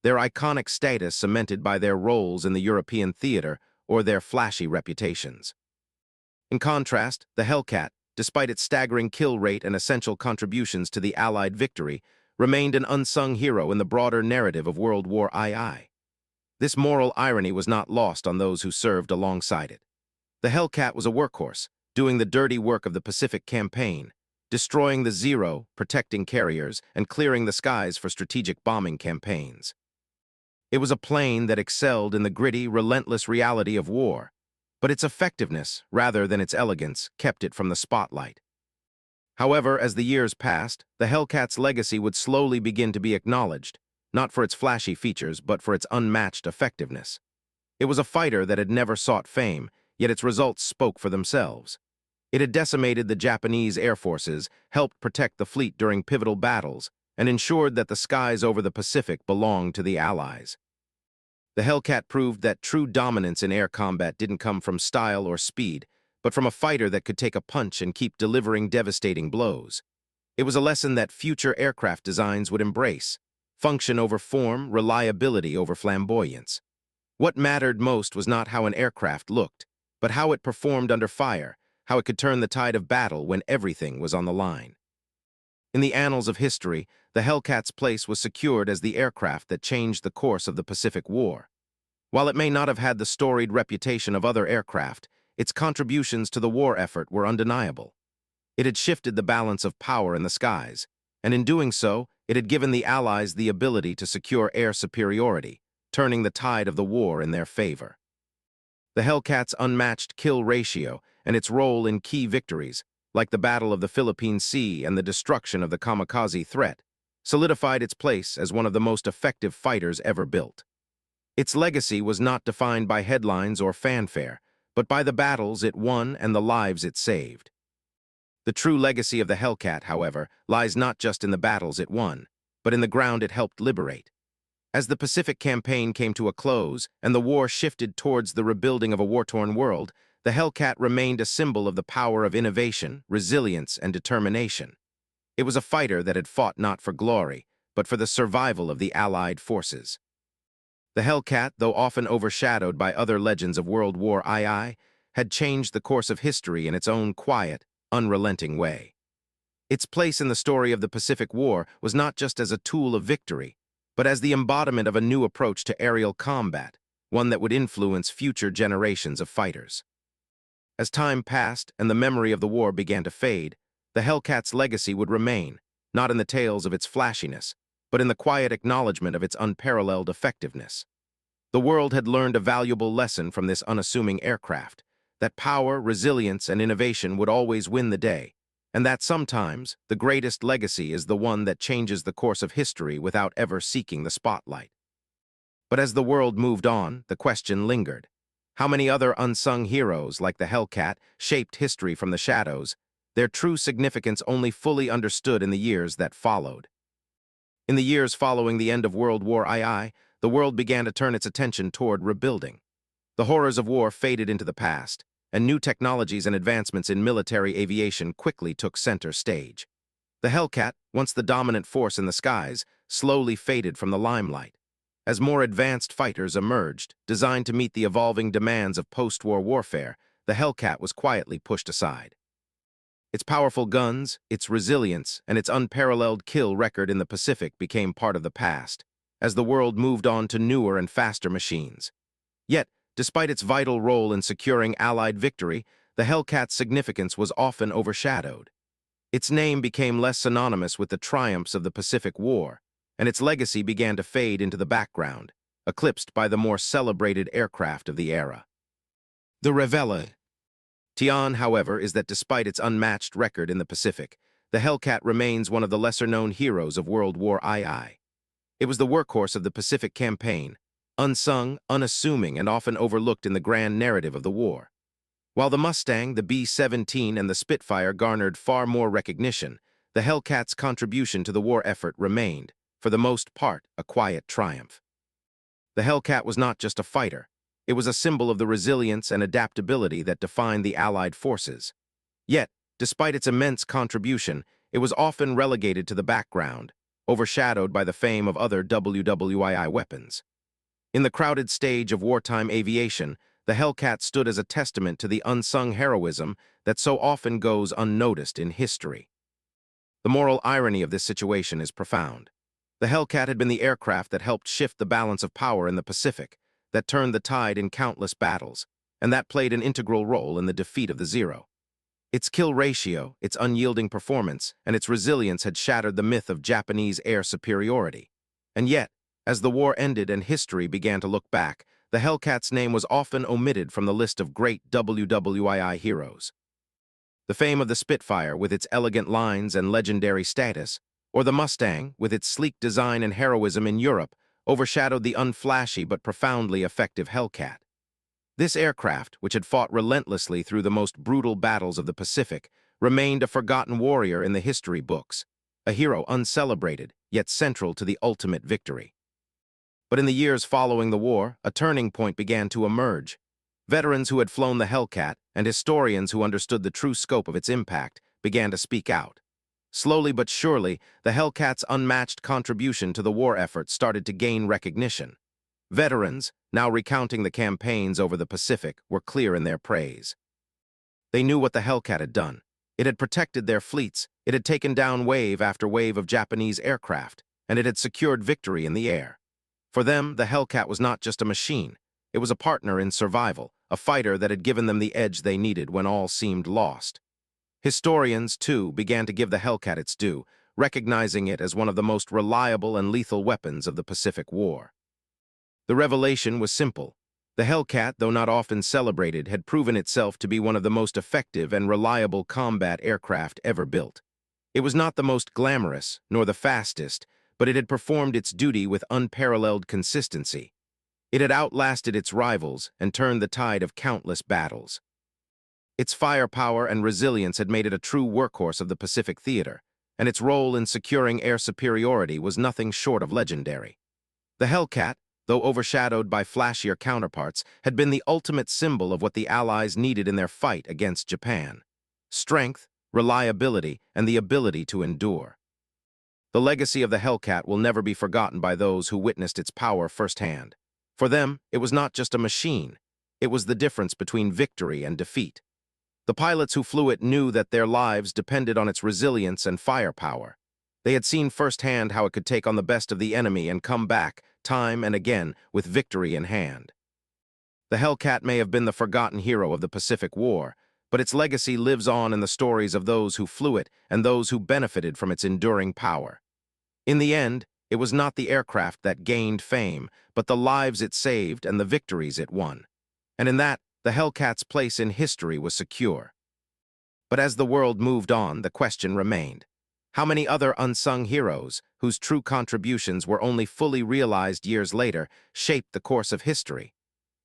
their iconic status cemented by their roles in the European theater or their flashy reputations. In contrast, the Hellcat, despite its staggering kill rate and essential contributions to the Allied victory, remained an unsung hero in the broader narrative of World War II. This moral irony was not lost on those who served alongside it. The Hellcat was a workhorse, doing the dirty work of the Pacific Campaign, destroying the Zero, protecting carriers, and clearing the skies for strategic bombing campaigns. It was a plane that excelled in the gritty, relentless reality of war, but its effectiveness, rather than its elegance, kept it from the spotlight. However, as the years passed, the Hellcat's legacy would slowly begin to be acknowledged, not for its flashy features, but for its unmatched effectiveness. It was a fighter that had never sought fame, yet its results spoke for themselves. It had decimated the Japanese air forces, helped protect the fleet during pivotal battles, and ensured that the skies over the Pacific belonged to the Allies. The Hellcat proved that true dominance in air combat didn't come from style or speed, but from a fighter that could take a punch and keep delivering devastating blows. It was a lesson that future aircraft designs would embrace: function over form, reliability over flamboyance. What mattered most was not how an aircraft looked, but how it performed under fire, how it could turn the tide of battle when everything was on the line. In the annals of history, the Hellcat's place was secured as the aircraft that changed the course of the Pacific War. While it may not have had the storied reputation of other aircraft, its contributions to the war effort were undeniable. It had shifted the balance of power in the skies, and in doing so, it had given the Allies the ability to secure air superiority, turning the tide of the war in their favor. The Hellcat's unmatched kill ratio and its role in key victories, like the Battle of the Philippine Sea and the destruction of the kamikaze threat, solidified its place as one of the most effective fighters ever built. Its legacy was not defined by headlines or fanfare, but by the battles it won and the lives it saved. The true legacy of the Hellcat, however, lies not just in the battles it won, but in the ground it helped liberate. As the Pacific Campaign came to a close and the war shifted towards the rebuilding of a war-torn world, the Hellcat remained a symbol of the power of innovation, resilience, and determination. It was a fighter that had fought not for glory, but for the survival of the Allied forces. The Hellcat, though often overshadowed by other legends of World War II, had changed the course of history in its own quiet, unrelenting way. Its place in the story of the Pacific War was not just as a tool of victory, but as the embodiment of a new approach to aerial combat, one that would influence future generations of fighters. As time passed and the memory of the war began to fade, the Hellcat's legacy would remain, not in the tales of its flashiness, but in the quiet acknowledgement of its unparalleled effectiveness. The world had learned a valuable lesson from this unassuming aircraft, that power, resilience, and innovation would always win the day, and that sometimes the greatest legacy is the one that changes the course of history without ever seeking the spotlight. But as the world moved on, the question lingered. How many other unsung heroes, like the Hellcat, shaped history from the shadows, their true significance only fully understood in the years that followed? In the years following the end of World War II, the world began to turn its attention toward rebuilding. The horrors of war faded into the past, and new technologies and advancements in military aviation quickly took center stage. The Hellcat, once the dominant force in the skies, slowly faded from the limelight. As more advanced fighters emerged, designed to meet the evolving demands of post-war warfare, the Hellcat was quietly pushed aside. Its powerful guns, its resilience, and its unparalleled kill record in the Pacific became part of the past, as the world moved on to newer and faster machines. Yet, despite its vital role in securing Allied victory, the Hellcat's significance was often overshadowed. Its name became less synonymous with the triumphs of the Pacific War, and its legacy began to fade into the background, eclipsed by the more celebrated aircraft of the era. The Tian, however, is that despite its unmatched record in the Pacific, the Hellcat remains one of the lesser-known heroes of World War II. It was the workhorse of the Pacific Campaign, unsung, unassuming, and often overlooked in the grand narrative of the war. While the Mustang, the B-17, and the Spitfire garnered far more recognition, the Hellcat's contribution to the war effort remained, for the most part, a quiet triumph. The Hellcat was not just a fighter. It was a symbol of the resilience and adaptability that defined the Allied forces. Yet, despite its immense contribution, it was often relegated to the background, overshadowed by the fame of other WWII weapons. In the crowded stage of wartime aviation, the Hellcat stood as a testament to the unsung heroism that so often goes unnoticed in history. The moral irony of this situation is profound. The Hellcat had been the aircraft that helped shift the balance of power in the Pacific, that turned the tide in countless battles, and that played an integral role in the defeat of the Zero. Its kill ratio, its unyielding performance, and its resilience had shattered the myth of Japanese air superiority. And yet, as the war ended and history began to look back, the Hellcat's name was often omitted from the list of great WWII heroes. The fame of the Spitfire, with its elegant lines and legendary status, Or the Mustang, with its sleek design and heroism in Europe, overshadowed the unflashy but profoundly effective Hellcat. This aircraft, which had fought relentlessly through the most brutal battles of the Pacific, remained a forgotten warrior in the history books, a hero uncelebrated, yet central to the ultimate victory. But in the years following the war, a turning point began to emerge. Veterans who had flown the Hellcat and historians who understood the true scope of its impact began to speak out. Slowly but surely, the Hellcat's unmatched contribution to the war effort started to gain recognition. Veterans, now recounting the campaigns over the Pacific, were clear in their praise. They knew what the Hellcat had done. It had protected their fleets, it had taken down wave after wave of Japanese aircraft, and it had secured victory in the air. For them, the Hellcat was not just a machine. It was a partner in survival, a fighter that had given them the edge they needed when all seemed lost. Historians, too, began to give the Hellcat its due, recognizing it as one of the most reliable and lethal weapons of the Pacific War. The revelation was simple. The Hellcat, though not often celebrated, had proven itself to be one of the most effective and reliable combat aircraft ever built. It was not the most glamorous, nor the fastest, but it had performed its duty with unparalleled consistency. It had outlasted its rivals and turned the tide of countless battles. Its firepower and resilience had made it a true workhorse of the Pacific theater, and its role in securing air superiority was nothing short of legendary. The Hellcat, though overshadowed by flashier counterparts, had been the ultimate symbol of what the Allies needed in their fight against Japan: strength, reliability, and the ability to endure. The legacy of the Hellcat will never be forgotten by those who witnessed its power firsthand. For them, it was not just a machine. It was the difference between victory and defeat. The pilots who flew it knew that their lives depended on its resilience and firepower. They had seen firsthand how it could take on the best of the enemy and come back, time and again, with victory in hand. The Hellcat may have been the forgotten hero of the Pacific War, but its legacy lives on in the stories of those who flew it and those who benefited from its enduring power. In the end, it was not the aircraft that gained fame, but the lives it saved and the victories it won. And in that, the Hellcat's place in history was secure. But as the world moved on, the question remained: how many other unsung heroes, whose true contributions were only fully realized years later, shaped the course of history?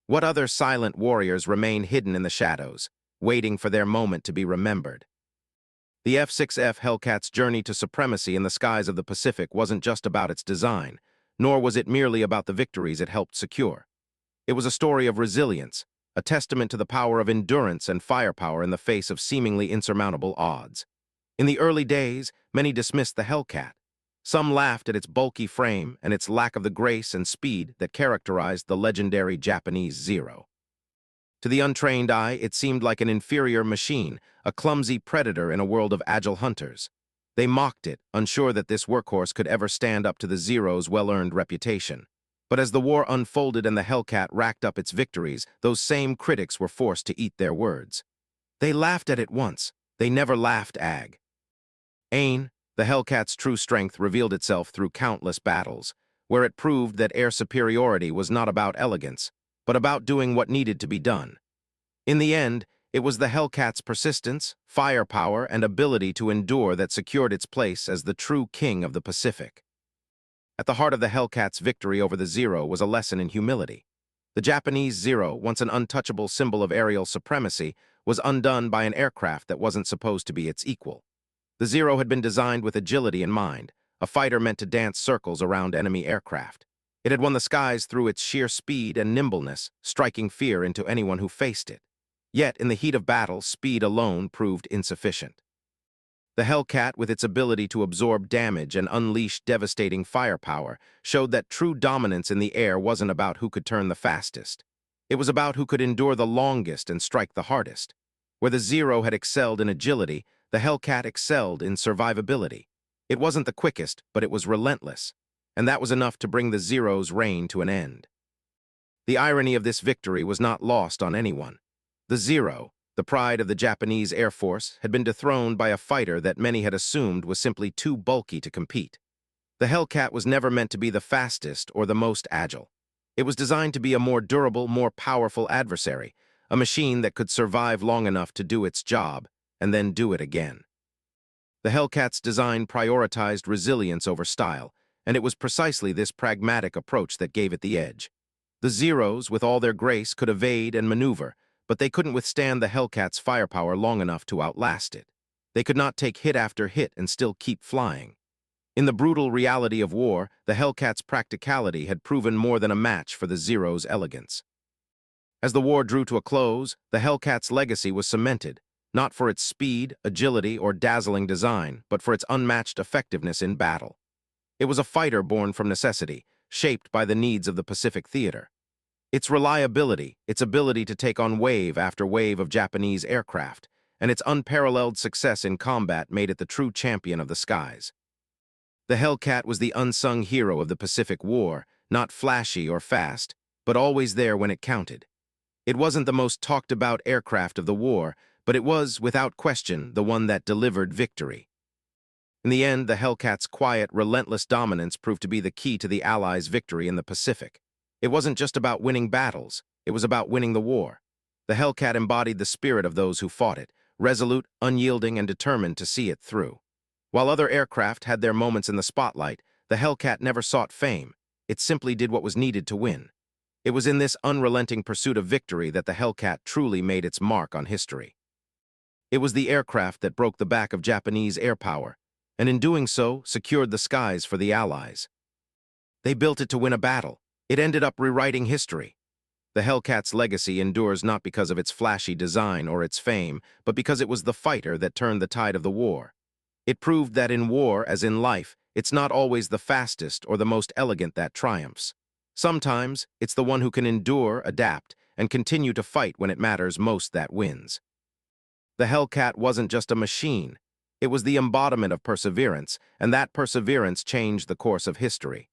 What other silent warriors remain hidden in the shadows, waiting for their moment to be remembered? The F-6F Hellcat's journey to supremacy in the skies of the Pacific wasn't just about its design, nor was it merely about the victories it helped secure. It was a story of resilience, a testament to the power of endurance and firepower in the face of seemingly insurmountable odds. In the early days, many dismissed the Hellcat. Some laughed at its bulky frame and its lack of the grace and speed that characterized the legendary Japanese Zero. To the untrained eye, it seemed like an inferior machine, a clumsy predator in a world of agile hunters. They mocked it, unsure that this workhorse could ever stand up to the Zero's well-earned reputation. But as the war unfolded and the Hellcat racked up its victories, those same critics were forced to eat their words. They laughed at it once. They never laughed again. The Hellcat's true strength revealed itself through countless battles, where it proved that air superiority was not about elegance, but about doing what needed to be done. In the end, it was the Hellcat's persistence, firepower, and ability to endure that secured its place as the true king of the Pacific. At the heart of the Hellcat's victory over the Zero was a lesson in humility. The Japanese Zero, once an untouchable symbol of aerial supremacy, was undone by an aircraft that wasn't supposed to be its equal. The Zero had been designed with agility in mind, a fighter meant to dance circles around enemy aircraft. It had won the skies through its sheer speed and nimbleness, striking fear into anyone who faced it. Yet, in the heat of battle, speed alone proved insufficient. The Hellcat, with its ability to absorb damage and unleash devastating firepower, showed that true dominance in the air wasn't about who could turn the fastest. It was about who could endure the longest and strike the hardest. Where the Zero had excelled in agility, the Hellcat excelled in survivability. It wasn't the quickest, but it was relentless, and that was enough to bring the Zero's reign to an end. The irony of this victory was not lost on anyone. The Zero, the pride of the Japanese Air Force, had been dethroned by a fighter that many had assumed was simply too bulky to compete. The Hellcat was never meant to be the fastest or the most agile. It was designed to be a more durable, more powerful adversary, a machine that could survive long enough to do its job, and then do it again. The Hellcat's design prioritized resilience over style, and it was precisely this pragmatic approach that gave it the edge. The Zeros, with all their grace, could evade and maneuver, but they couldn't withstand the Hellcat's firepower long enough to outlast it. They could not take hit after hit and still keep flying. In the brutal reality of war, the Hellcat's practicality had proven more than a match for the Zero's elegance. As the war drew to a close, the Hellcat's legacy was cemented, not for its speed, agility, or dazzling design, but for its unmatched effectiveness in battle. It was a fighter born from necessity, shaped by the needs of the Pacific theater. Its reliability, its ability to take on wave after wave of Japanese aircraft, and its unparalleled success in combat made it the true champion of the skies. The Hellcat was the unsung hero of the Pacific War, not flashy or fast, but always there when it counted. It wasn't the most talked-about aircraft of the war, but it was, without question, the one that delivered victory. In the end, the Hellcat's quiet, relentless dominance proved to be the key to the Allies' victory in the Pacific. It wasn't just about winning battles, it was about winning the war. The Hellcat embodied the spirit of those who fought it, resolute, unyielding, and determined to see it through. While other aircraft had their moments in the spotlight, the Hellcat never sought fame. It simply did what was needed to win. It was in this unrelenting pursuit of victory that the Hellcat truly made its mark on history. It was the aircraft that broke the back of Japanese air power, and in doing so, secured the skies for the Allies. They built it to win a battle. It ended up rewriting history. The Hellcat's legacy endures not because of its flashy design or its fame, but because it was the fighter that turned the tide of the war. It proved that in war, as in life, it's not always the fastest or the most elegant that triumphs. Sometimes, it's the one who can endure, adapt, and continue to fight when it matters most that wins. The Hellcat wasn't just a machine. It was the embodiment of perseverance, and that perseverance changed the course of history.